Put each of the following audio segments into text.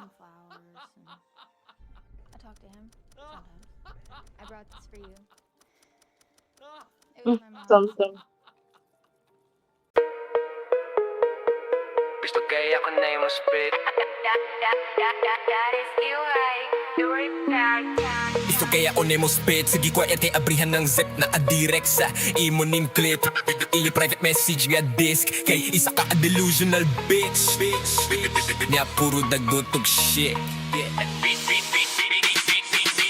him flowers. And I talk to him sometimes. I brought this for you. It was my mom's. Something. Gusto kaya ako na yung spit. Gusto kaya ako na yung spit. Sige quiet kay abrihan ng zip na adirect sa imo ning clip. Iyo private message nga disk. Kay isa ka a delusional bitch. Niya puro dagutog shit.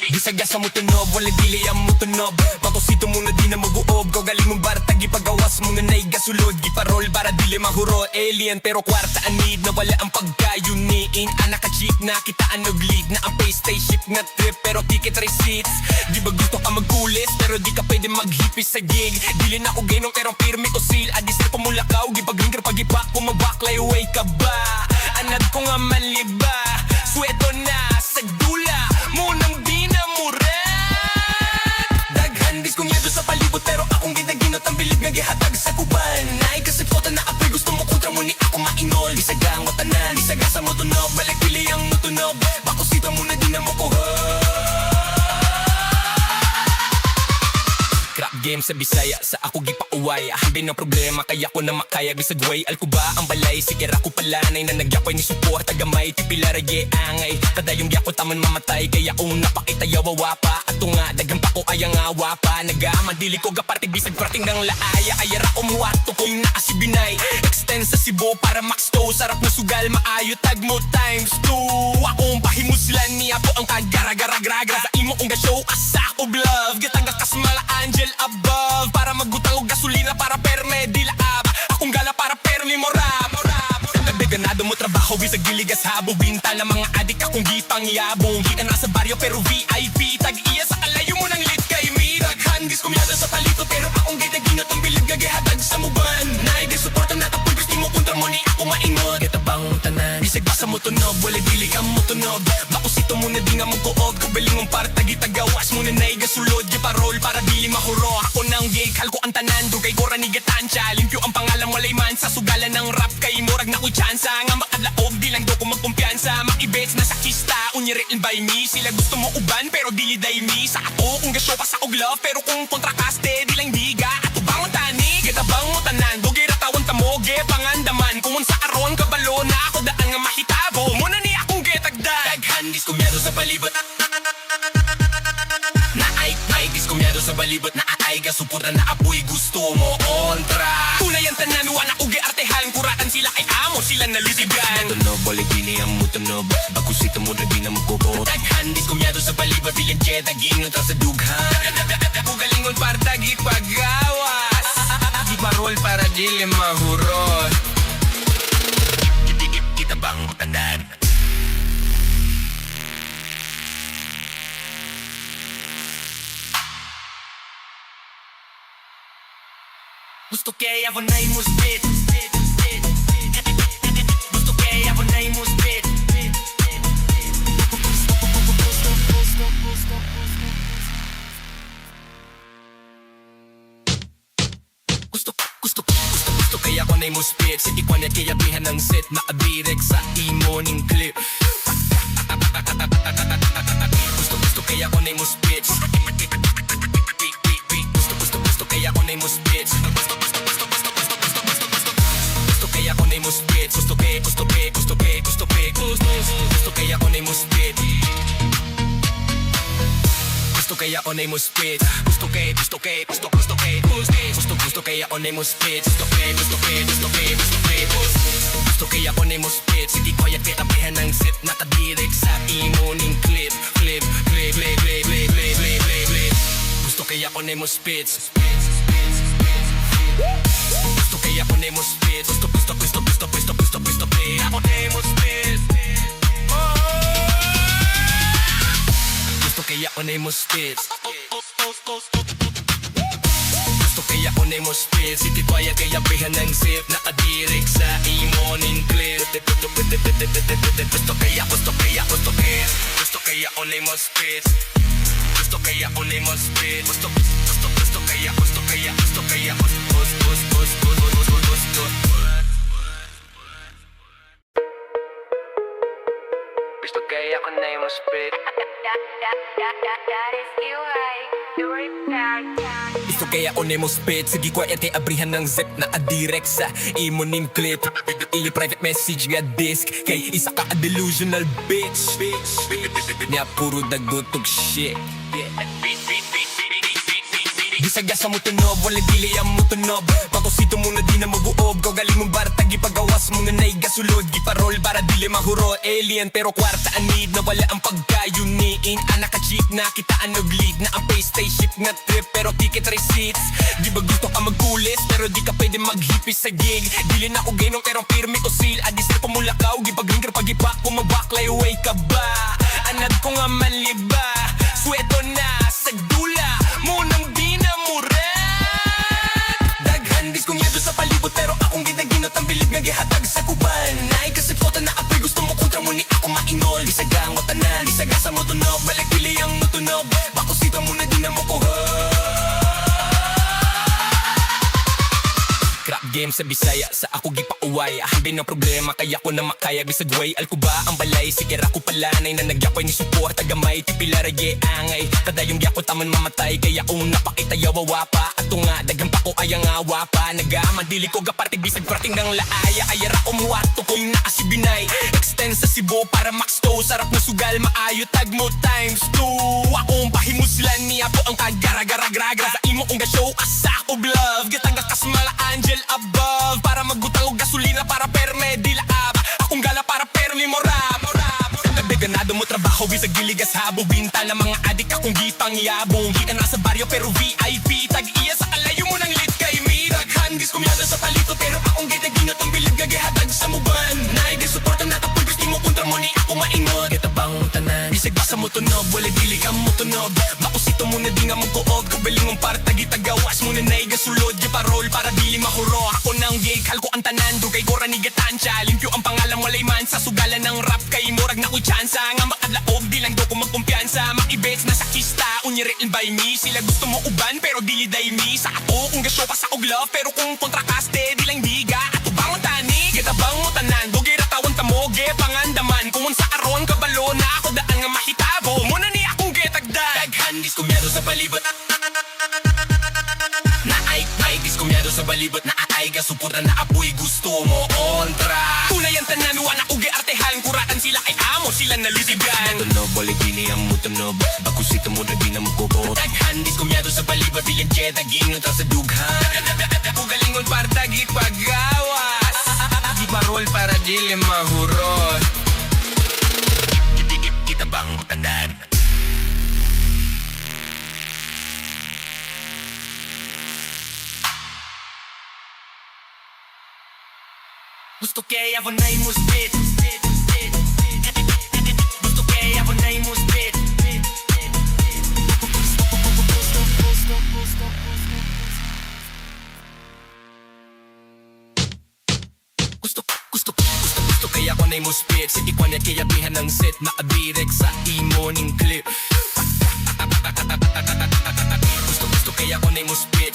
Gisagasa mo tunob, walang dili ang mo tunob. Patosito mo na di na mag-uob. Kau galing mong baratag, ipagawas mo na naigasulod. Giparol para dili mahuro. Alien pero kwarta anid na wala ang pagkayuniin. Anak ka chick na kitaan og lead na ang pay spaceship nga trip pero ticket receipts. Di ba gusto ka magkulis pero di ka pwede maghipis sa gig. Dili na ko gainong pero pirmi o seal. Adisir pamulakaw, gipag-rinker pag-ipak. Kung mabaklay, way ka ba? Anad ko nga manliba. Sweto na sa dula munang diskunyado sa palibot pero akong ginaginot ang bilib nga gihatag sa kuban. Naay kasi foto na apoy gusto mo kontra mo ni ako mainol. Isagang mo tanan, isagasa mo tunog. Balik pili ang mutunog, bakosita mo na di na mo kuha. Crap game sa Bisaya, sa ako gipauway. Hambin ang problema kaya ko na makaya. Bisag way, alkuba ang balay. Sige ko palanay na nagyakoy ni support. Tagamay, tipila rage angay. Kadayong gyako taman mamatay. Kaya kung napakita yawawa pa. Ato nga, dagang pa ko ayang awa pa. Nagamadili ko gapartig bisag prating ng laaya. Ayara umuwato kung naasibinay. Extend sa Cebu para max to. Sarap na sugal, maayo tag mo times 2. Akong pahimuslan niya po ang kagara-gara-gra-gra. Sa imo kong ga-show asa ko love. Gitangga kasmala angel above. Para magbutang og gasolina para perme di laab. Akong gala para permi morab. Ganado mo trabaho bisag giligas habo. Binta na mga adik akong gipangyabong. Di ka na sa baryo pero VIP. Tag-iya sa kalayo mo ng lit kay me. Daghan diskumyada sa palito pero akong ginaginot ang bilib gagihatag sa muban. Naay gisuporta na tapos gusto mo kontra mo ni ako maingot. Kitabang tanan bisag basa mo tunog. Wala dili ka mo tunog. Makusito mo na di nga mo kuog. Kubiling mong para tagitagawas mo na naay gasulod. Giparol para dili mahuro. Ako nang gig halko ang tanan. Dugay ko ranigatansya. Limpyo ang pangalang walay man. Sa sugalan ng rap kay murag na ko'y chance. Nga makadlaog, di lang do ko magkumpiyansa. Makibets na sa kista, unyirin by me. Sila gusto mo uban, pero dili day me. Sa ato, kung gasyo pa sa og love. Pero kung kontrakaste, di lang diga. Ato bang tani, gitabang mo tanan. Dugi ratawan tamoge, pangandaman. Kung sa aron, kabalo na ako daan nga mahitabo. Muna ni akong getagdag. Daghan, diskumyado sa palibot. Naay, diskumyado sa balibot. Naay, gasuputan na apoy gusto mo kontra. Tunay ang tanan, wala ugi artehan. Kuratan sila kay amo, sila nalisigan. Tunog, balik dini ang mutunog. Bagusito mo na di na magkukot. Daghan, diskumyado sa balibot. Bilang jet, agingot sa dughan. Kugalingon para tagi pagawas. Giparol para dili mahurot. Kita bang tanan? Gusto kaya ako na yung spit. Gusto kaya ako na yung spit. Gusto kaya ako na yung spit. Sa ikwanet kaya bihan ng set. Nakadirect sa imo ning clip. Gusto kaya ako na yung spit. Gusto kaya ako na yung spit. Gusto kaya ako na yung spit. Gusto kaya ako na yung spit. Gusto kaya ako na yung spit. Gusto kaya ako na yung spit. Gusto kaya ako na yung spit. Sige quiet kaya tabihan ng sit. Nakadirect sa imo ning clip. Gusto kaya ako na yung spit. Gusto kaya ako na yung spit. Gusto kaya ako na yung spit. Gusto kaya ako na yung spit. Gusto kaya ako na yung spit. Sige quiet kaya bihan ng zip. Nakadirect sa imo ning clip. Gusto kaya ako na yung spit. Gusto kaya ako na yung spit. Gusto kaya Gusto kaya ko na yung spit. That is you, right? You're prepared. Gusto kaya ko na yung spit. Sige quiet kay abrihan ng zip na adirect sa imo ning clip. Iyo private message nga disk. Kay isa ka a delusional bitch. Niya puro dagotog shit. Gisagasa mo tunob, walang dili ang mo tunob. Pakosito mo na di na mag-uob. Kau galing mong barata, gipagawas mo nga na'y gasulod. Giparol para dili mahuro. Alien pero kwarta anid na wala ang pagkayuniin. Anak ka cheap na kitaan og lead na ang pay spaceship nga trip pero ticket receipts. Di ba gusto ka magkulis pero di ka pwede maghipis sa gig. Dili na ko gainong pero pirmi o seal. Adisir pamulakaw, gipag-rinker pag-ipak. Kung mabaklay, way ka ba? Anad ko nga manliba. Sweto na sa dula mo nang diskunyado sa palibot pero akong ginaginot ang bilib nga gihatag sa kuban. Naay kasi foto na apoy gusto mo kontra mo ni ako mainol. Di sagang mo tanan, di sagasa mo tunog. Balik pili ang mutunog, bakosito mo na di na mo kuha. Crap game sa Bisaya, sa ako gipauway. Hambin ng problema, kaya ko na makaya. Bisag way, alkuba ang balay. Sige ako palanay na nagyakoy ni support. Tagamay, tipila rage angay. Kadayong gyako taman mamatay. Kaya kung napakita yawawa pa. Ato nga, dagang pa ko ayang awa pa. Nagamadili ko gapartig bisag prating ng laaya. Ayara ko muwato kung naasibinay. Extend sa Cebu para max to. Sarap na sugal, maayo tag mo times 2. Akong pahimuslan niya po ang kagara-gara-gra-gra. Sa imo kong ga-show asa ko love. Gitangga kasmala angel above. Para magbutang og gasolina para perme di laab. Akong gala para permi morab. Ganado mo trabaho bisag giligas habo. Binta na mga adik akong gipangyabong. Di ka na sa baryo pero VIP. Tag-iya sa kalayo mo ng lit kay me. Daghan diskumyada sa palito pero akong ginaginot ang bilib gagihatag sa muban. Naigay support ang natapul gusto mo kontra mo ni ako maingot. Kitabang tanan bisag basa mo tunog. Wala dili ka mo tunog. Makusito mo na di nga mo kuog. Kubiling mong para tagitagawas mo na naiga sulod. Giparol para dili mahuro. Ako nang gig halko ang tanan. Dugay ko ranigatansya. Limpyo ang pangalang walay man. Sa sugalan ng rap kay murag na chance nga makadlaog, di lang do ko magkumpiyansa. Makibets na sa kista, unyirin by me. Sila gusto mo uban, pero dili day me. Sa ato, kung gasyo ka sa og love, pero kung kontrakaste, di lang diga. Ato bang tani, gitabang mo tanan. Dugi ratawan ta mo, ge pangandaman. Kung sa aron, kabalo na ako daan nga mahitabo. Muna ni akong getagdag. Daghan, diskumyado sa palibot. Naay, diskumyado sa balibot. Naay, gasuputan na apoy gusto mo kontra. Tunay ang tanan, wana ugi artehan. Kuratan sila kay amo, sila nalisigan. Tunog, balik dili ang mutunog. Bakusito mo na di na magkukot. Daghan, diskumyado sa balibot. Bilang jet, agingot sa dughan. Ugalingon para tagit paggawas. Di parol para dili mahurot. Kita bang tanan? Gusto kaya ako na yung spit. Gusto kaya ako na yung spit. Gusto kaya ako na yung spit. Sige ko na kaya bihan ng set. Nakadirect sa imo ning clip. Gusto kaya ako na yung spit.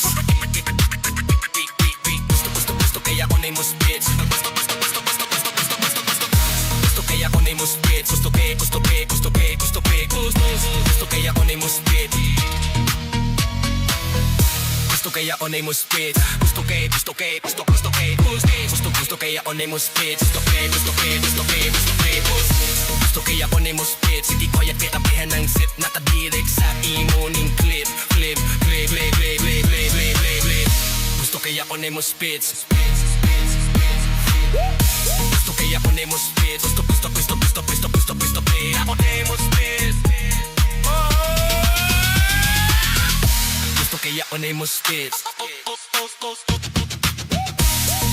Gusto kaya ako na yung spit. Gusto kaya ako na yung spit. Gusto kaya ako na yung spit. Gusto kaya ako na yung spit. Gusto kaya ako na yung spit. Gusto kaya ako na yung spit. Sige ko yan kitabihan ng sit. Nakadirect sa imo ning clip. Gusto kaya ako na yung spit. Gusto kaya ako na yung spit. Gusto kaya ako na yung spit. Gusto kaya ako na yung spit.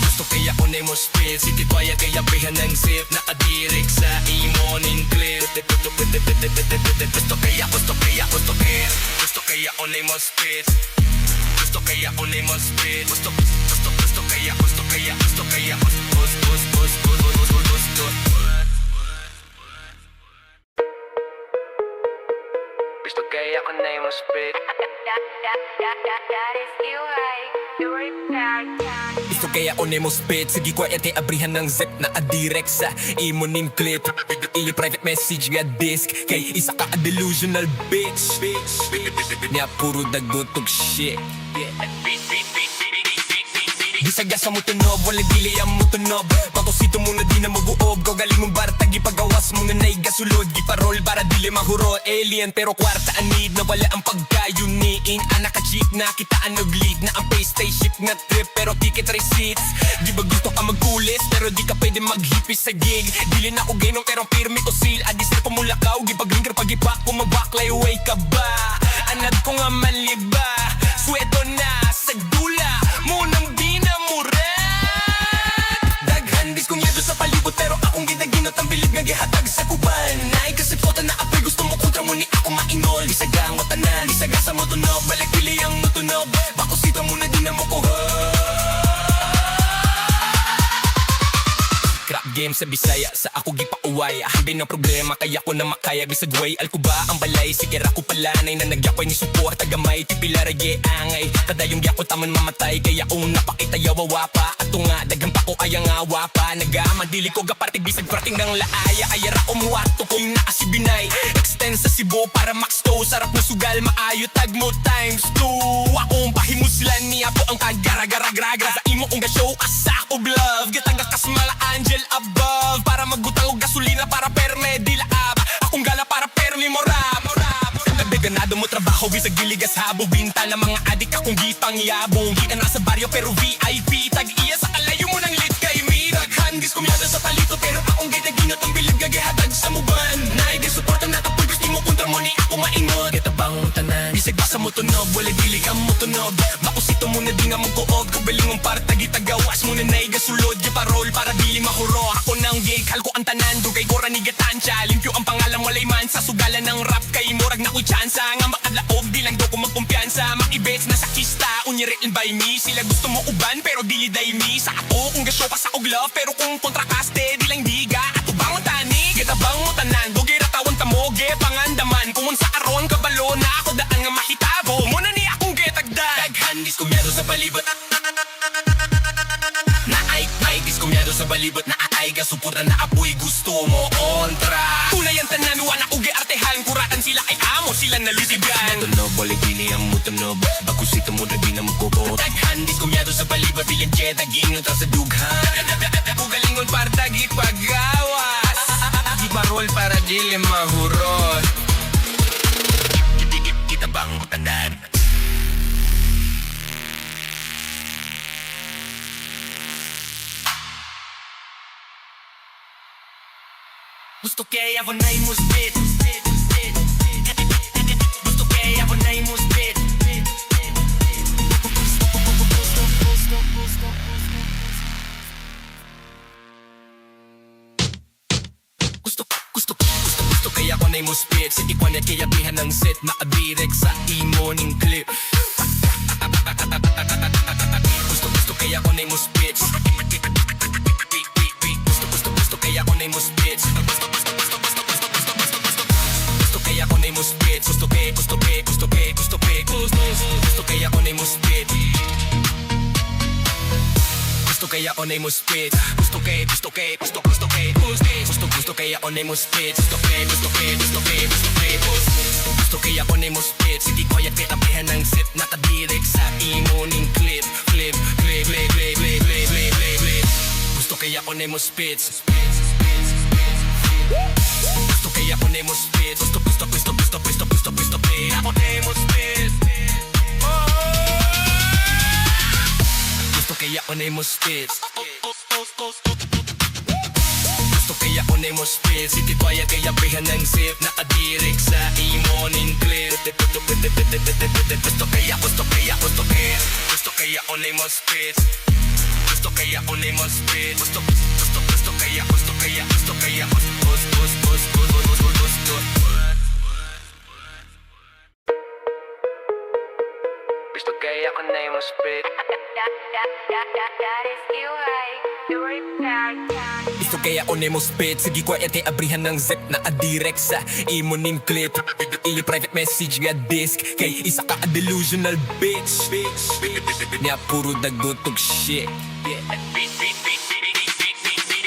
Gusto kaya ako na yung spit. Sige ko yan kitabihan ng sit. Nakadirect sa imo ning clip. Gusto kaya ako na yung spit. Gusto kaya ako na yung spit. Gusto kaya Gusto kaya ako na yung spit. That is you, right? You're prepared. Gusto kaya ako nemo spit. Sige quiet kay abrihan ng zip na adirect sa imo ning clip. Iyo private message nga disk kay isa ka a delusional bitch. Nya puro dagotog shit. Gisagasa mo tunob, walang dili ang mo tunob. Patosito mo na di na maguob. Galing mong barta, gipagawas mo na naigasulod. Giparol para dili mahuro. Alien pero kwarta anid na wala ang pagkayuniin. Anak ka cheap na kitaan nag-lead na ang pay spaceship nga trip pero ticket receipts. Di ba gusto ka magkulis pero di ka pwede maghipis sa gig. Dili na ko gainong pero pirmi o seal. Adisir pamulakaw, gipag-ringer pag-ipak kung mabaklay way ka ba. Anad ko nga manliba. Sweto na sa dula munang kung yado sa palibot pero akong ginaginot ang bilib nga gihatag sa kuban. Naay kasi pota na apoy gusto mo kontra mo ni ako mainol. Isagang mo tanan, isagasa mo tunog. Balik pili ang mutunog, bakusita mo na di na mo kuha. Crap game sa Bisaya, sa ako gipauway. Hambin ng problema, kaya ko na makaya bisag way. Alkuba ang balay, sige ako palanay. Na nagyakoy ni support, tagamay, tipila rage angay. Kadayong gyako taman mamatay, kaya ko napakita yawawa pa. Ato nga, dagang pa ko ayang awa pa. Nagamadili ko gapartig bisag prating ng laaya. Ayara umuwato kung naasibinay. Extend sa Cebu para max to. Sarap na sugal, maayo tag mo times 2. Akong pahimuslan niya po ang kagara-gara-gragra. Sa imo kong gashow, asak of love. Gitangga kasmala angel above. Para magbutang og gasolina para perme di laab. Akong gala para permi morab. Ganado mo trabaho, bisag giligas habo. Binta na mga adik akong gipangyabong. Di ka na sa baryo pero VIP. Tag-iya sa kalayo mo ng lit kay me. Daghan, diskumyada sa palito pero akong ginaginot ang bilib gagihatag sa muban. Naigay support ang natapul, gusto mo kontra mo ni ako maingot. Kitabang tanan, bisag basa mo tunog, wala dili ka mo tunog. Makusito mo na di nga mo kuog. Kubiling mong partagi tagawas mo na naiga sulod. Giparol para dili mahuro. Ako nang gay, kalko ang tanan. Dugay ko ranigatansya. Limpyo ang pangalang walay man. Sa sugalan ng rap kay murag na kuy chance. Nga makadlaog, di lang daw ko magkumpiyansa. Makibets na sa kista, uniritten by me. Sila gusto mo uban, pero dili day me. Sa ato, kung gasyo ka sa og love, pero kung kontrakaste, di lang diga. Ato bang ang tani, gitabang mo tanan. Dugi ratawan ka mo, ge pangandaman. Kung sa aron, kabalo na ako daan nga mahitabo. Muna ni akong getagdan. Daghan, diskumyado sa palibot. Naay, diskumyado sa balibot. Naay, gasuputan na apoy, gusto mo kontra. Tunay ang tanan, wana ugi artehan. Kuratan sila ay amo, sila nalisigan. Tunog, balik dili ang mutunog. Bakusito mo na di na magkukot. Daghan, diskumyado sa balibot. Bilang jet, agingot sa dughan. Ugalingon para tagi pagawas. Iparol para dili mahurot. Kita bang tanan? Gusto kaya ako na imuspit. Gusto kaya ako na imuspit. Gusto kaya ako na imuspit. Sa ikwanet kaya bihan ng set. Nakadirect sa imo ning clip. Gusto kaya ako na imuspit. Gusto kaya ako na imuspit. Gusto kaya ako na imuspit. Gusto kaya ako na imuspit. Gusto kaya ako na imuspit. Gusto kaya ako na imuspit. Gusto kaya ako na imuspit. Sige quiet kaya tabihan ng set. Nakadirect sa imo ning clip. Gusto kaya ako na imuspit. Gusto kaya ako na imuspit. Gusto kaya ako na imuspit. Gusto kaya ako na imuspit. Gusto kaya ako na imuspit. Sige quiet kaya bihan ng sip. Nakadirect sa imo ning clip. Gusto kaya ako na imuspit. Gusto kaya ako na imuspit. Gusto kaya Gusto kaya ako na imuspit. That is you, right? You're a parent. Gusto kaya ako nemo spit. Sige quiet kay abrihan ng zip na adirect sa imo ning clip. Iyo private message nga disk. Kay isa ka a delusional bitch. Niya puro dagotog shit.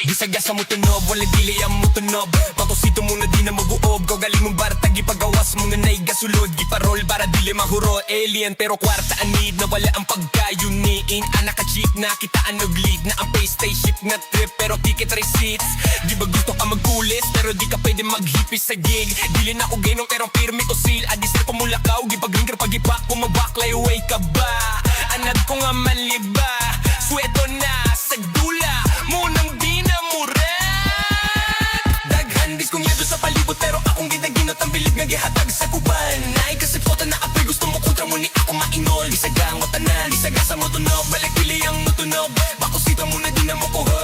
Gisagasa mo tunob, wala dili ang mo tunob. Patosito mo na di na mag-uob. Kau galing mong barta, gipagawas mo nga na'y gasulod. Giparol para dili mahuro. Alien pero kwarta anid na wala ang pagkayuniin. Anak ka cheap na kitaan og lead na ang pay spaceship nga trip pero ticket receipts. Di ba gusto ka magkulis pero di ka pwede maghipis sa gig. Dili na ko gainong pero pirmi o seal. Adisir ko mula ka o gipag-rinker pag-ipak kung mag-baklay away ka ba. Anad ko nga manlig ba. Sweto na sa dula mo nang di na daghan diskungado sa palibot pero akong ginaginot ang bilib nga gihatag sa kuban. Naay kasi foto na apoy gusto mo kontra mo ni ako mainol. Isagang mo tanan, isagasa mo tunog. Balik pili ang mo tunog. Bakosita mo na di na mo kuha.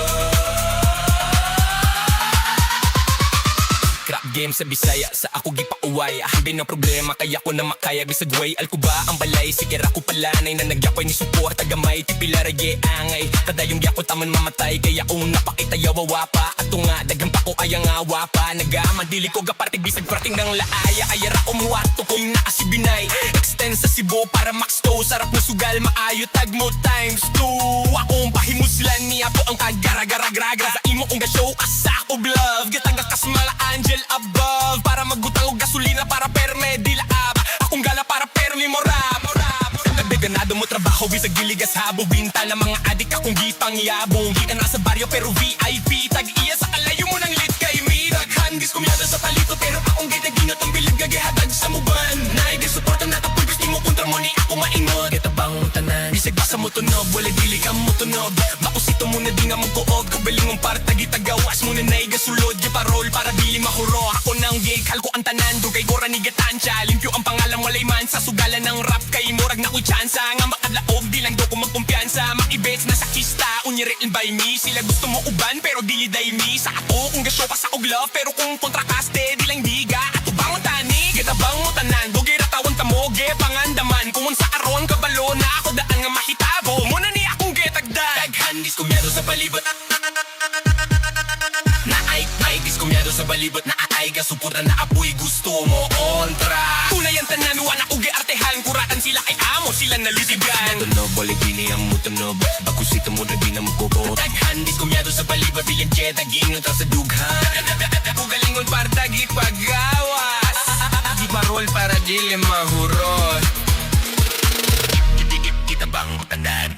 Crap game sa Bisaya, sa ako gipauway. Hambin ang problema, kaya ko na makaya bisag way. Alkuba ang balay, sige ako palanay. Na nagyakoy ni support, tagamay, tipila rage angay. Kadayong gyako taman mamatay, kaya kung napakita yawawa pa. Ato nga, dagang pa ko ayang awa pa. Nagamadili ko gapartig bisag prating ng laaya. Ayara ko muwato kung naasibinay. Extend sa Cebu para max to. Sarap na sugal, maayo tag mo times 2. Akong pahimuslan niya po ang kagara-gara-gragra. Sa imo kong gashow, kasak of love. Gitangga kasmala angel above. Para magbutang og gasolina para perme di laab. Akong gala para permi morab. Ganado mo trabaho bisag giligas habo. Binta na mga adik akong gipangyabong. Di ka na sa baryo pero VIP. Tag-iya sa kalayo mo ng lit kay me. Daghan giskumyado sa palito pero akong ginaginot ang bilib gagihatag sa muban. Naigisuporta na tapos gusto mo kontra mo ni ako maingot. Kitabang mo tanan bisag basa mo tunog. Wala dili ka mo tunog. Makusito mo na di nga magkuog. Kubiling mong parta gitagawas mo na naigasulod. Giparol para dili mahuro. Ako nang gig halko ang tanan. Dugay gora ni gatansya. Limpyo ang pangalan walay man. Sa sugalan ng rap kay murag na kuy chance. Nga makadlaog di lang daw ko magkumpiyansa. Makibets na sa kista unyirin by me. Sila gusto mo uban pero dili day me. Sa ato kung gasyo ka sa og love pero kung kontrakaste di lang diga. Ato bang tani gitabang mo tanan. Dugi ratawan ta mo ge pangandaman. Kung sa aron kabalo na ako daan nga mahitabo. Muna ni akong getagdag. Daghan diskumyado sa palibot. Naay diskumyado sa balibot na ay gasuporta na apoy gusto mo kontra. Tunay ang tanan wala ko giartehan. Kuratan sila kay amo sila nalisigan. Tunog balik dili ang mutunog. Bakusito mo na di na magkukot. Daghan diskumyado sa balibot. Bilang jet agingon ta sa dughan. Kugalingon para tagi pagawas. Giparol para dili mahurot. Kita bang tanan.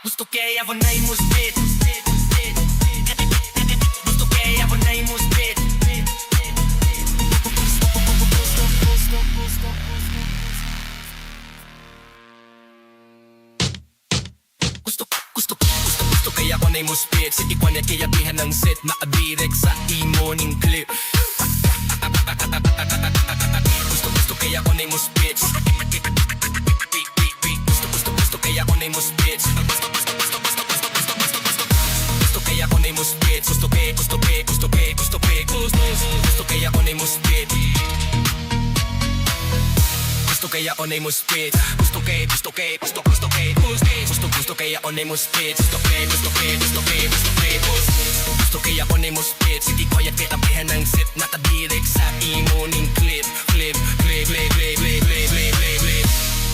Gusto kaya ako na imuspit. Gusto kaya ako na imuspit. Gusto kaya ako na imuspit. Sige kwanet kaya bihan ng set. Nakadirect sa imo ning clip. Gusto kaya ako na imuspit. Gusto kaya ako na imuspit. Gusto kaya ako na imuspit. Gusto kaya ako na imuspit. Gusto kaya ako na imuspit. Gusto kaya ako na imuspit. Gusto kaya ako na imuspit. Sige quiet kaya tabihan ng set. Nakadirect sa imo ning clip.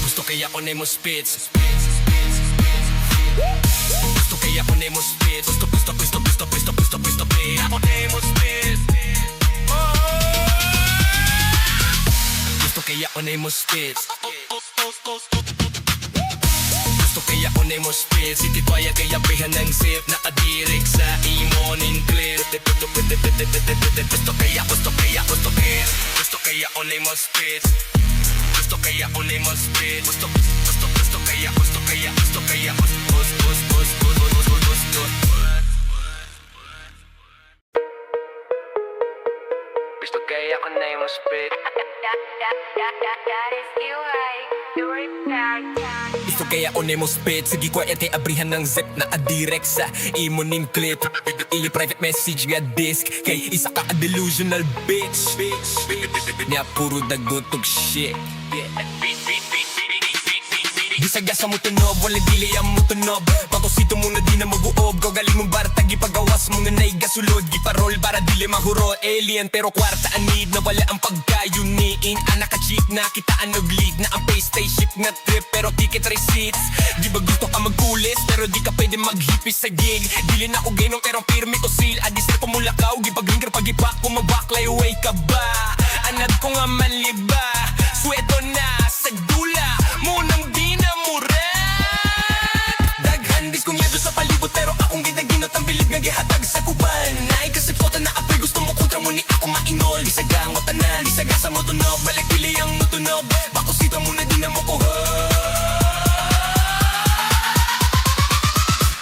Gusto kaya ako na imuspit. Gusto kaya ako na imuspit. Gusto kaya ako na imuspit. Gusto kaya ako na imuspit. Gusto kaya ako na imuspit. Sige quiet kaya bihan ng sip. Nakadirect sa imo ning clip. Gusto kaya ako na imuspit. Gusto kaya ako na imuspit. Gusto kaya Gusto kaya ako na imuspit. That is you, right? You're in paradise. Gusto kaya ako nemo spit Sige quiet kay abrihan ng zip na adirect sa imo ning clip Iyo private message nga disk Kay isa ka a delusional bitch Nya puro dagotog shit Gisagasa mo tunob, wala dili ang mo tunob Patosito mo na di na mag-uob Kau galing mong bartag, ipagawas mo nga na'y gasulod Giparol para dili mahuro Alien pero kwarta anid na wala ang pagkayuniin Anak ka cheap na kitaan og lead Na ang pay spaceship nga trip pero ticket receipts Di ba gusto ka magkulis pero di ka pwede maghipis sa gig Dili na ko gainong pero pirmi o seal Adisir ko mula ka o gipag-ringer pag-ipak Kung mag-baklay way ka ba Anad ko nga manliba Sweto na sa dula Munang di na Daghan diskunyado sa palibot pero akong ginaginot ang bilib nga gihatag sa kuban Naay kasi pota na apoy gusto mo kontra mo ni ako mainol Di sagang o tanan, di sagasa mo tunog Balik pili ang mutunog, bakosito mo na di na mo kuhog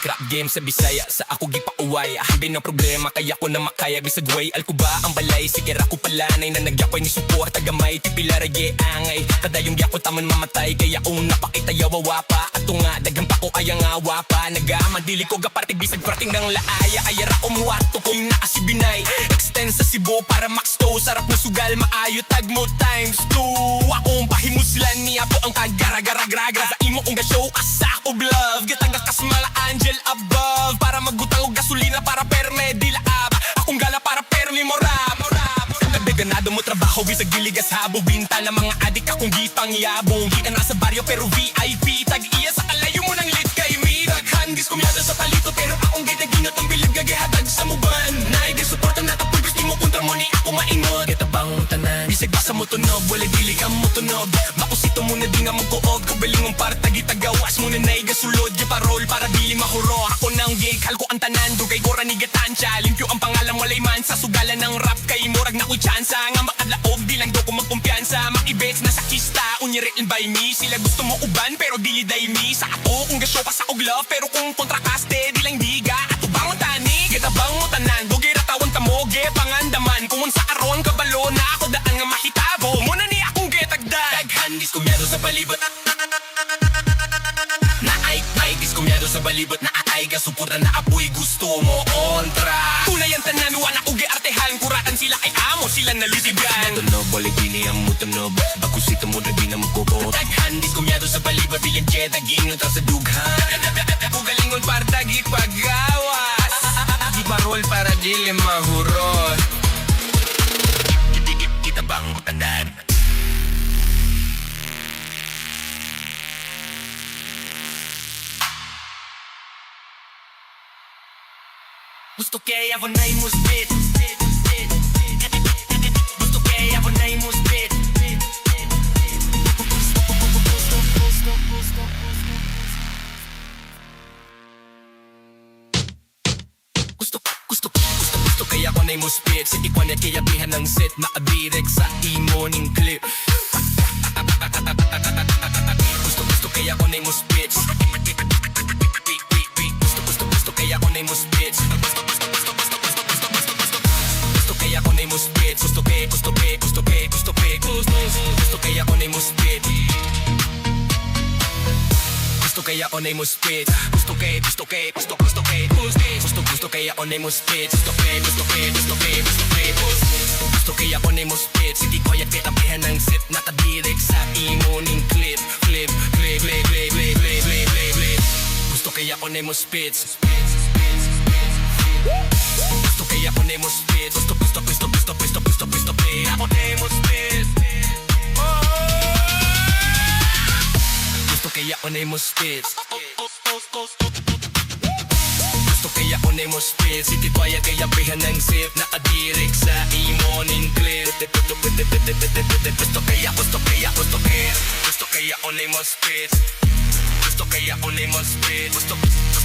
Crap game sa Bisaya, sa ako gipauway Hambin ang problema, kaya ko na makaya Bisag way, alkuba ang balay Sige rako palanay na nagyakoy ni support Tagamay, tipila rage angay Kadayong gyako taman mamatay Kaya kung napakita yawawa pa Ato nga, dagang pa ko ayang awa pa Nagamadili ko gapartig bisag prating ng laaya Ayara ko muwato kung naasibinay Extend sa Cebu para max to Sarap na sugal, maayo tag mo times 2 Akong pahimuslan niya po ang kagara-gara-gragra Sa imo kong gashow kasak of love Gitagak kasmala angel above Para magbutang og gasolina para perme di laab Akong gala para permi morab Ganado mo trabaho bisag giligas habo Binta na mga adik akong gipangyabong Di ka na sa baryo pero VIP Tag-iya sa kalayo mo ng lit kay me Daghan diskumyado sa palito pero akong ginaginot ang bilib gagihatag sa muban Naay gisuporta na tapos gusto mo kontra mo ni ako mainod Kitabang tanan bisag basa mo tunog wala dili ka mo tunog Makusito mo na di nga magkuog Kubiling mong partag itagawas mo na naay gasulod Giparol para dili mahuro Ako nang gig halko ang tanan Dugay ko ranigatan siya Limpyo ang pangalan walay man Sa sugalan ng rap kay murag na ko'y chance nga makadlaog, di lang daw ko magkumpiyansa Makibets na sa kista, unyi written by me Sila gusto mo uban, pero dili day me Sa ato, kung gasyo ka sa og love Pero kung kontrakaste, di lang diga Ato bang ang tani, gitabang mo tanan Dugi ratawan ka mo, ge pangandaman Kung sa aron, kabalo na ako daan nga mahitabo Muna ni akong getagdag Daghan, diskumyado sa palibot Naay, diskumyado sa balibot Na ay gasuputan na apoy gusto mo kontra Tunay ang tanan, wala ko giartehan Kuratan sila kay amo, sila nalisigan Tunog, wala dili ang mutunog Bakusito mo na di na magkukot Daghan, diskumyado sa balibot Di ang jet, agingot sa dughan Kugalingon para tagi paggawas Di parol para dili mahurot Kita bang tandaan Gusto kaya ako na mo spit Gusto kaya ako na mo spit Gusto kaya ako na mo spit Sige kwanet kaya bihan ng set Na adirek sa imo ning clip Gusto kaya ako na mo spit Gusto kaya ako na mo spit Gusto kaya ako na mo spit Gusto kaya ako na mo spit Gusto kaya ako na mo spit Gusto kaya ako na mo spit Gusto kaya ako na mo spit Sige quiet kaya tabihan ng sit Nakadirek sa imo ning clip Gusto kaya ako na mo spit Gusto kaya ako na mo spit Gusto kaya ako na mo spit Gusto kaya ako na mo spit Gusto kaya ako na mo spit Sige quiet kaya bihan ng sip Nakadirek sa imo ning clip Gusto kaya ako na mo spit Gusto kaya ako na mo spit Gusto kaya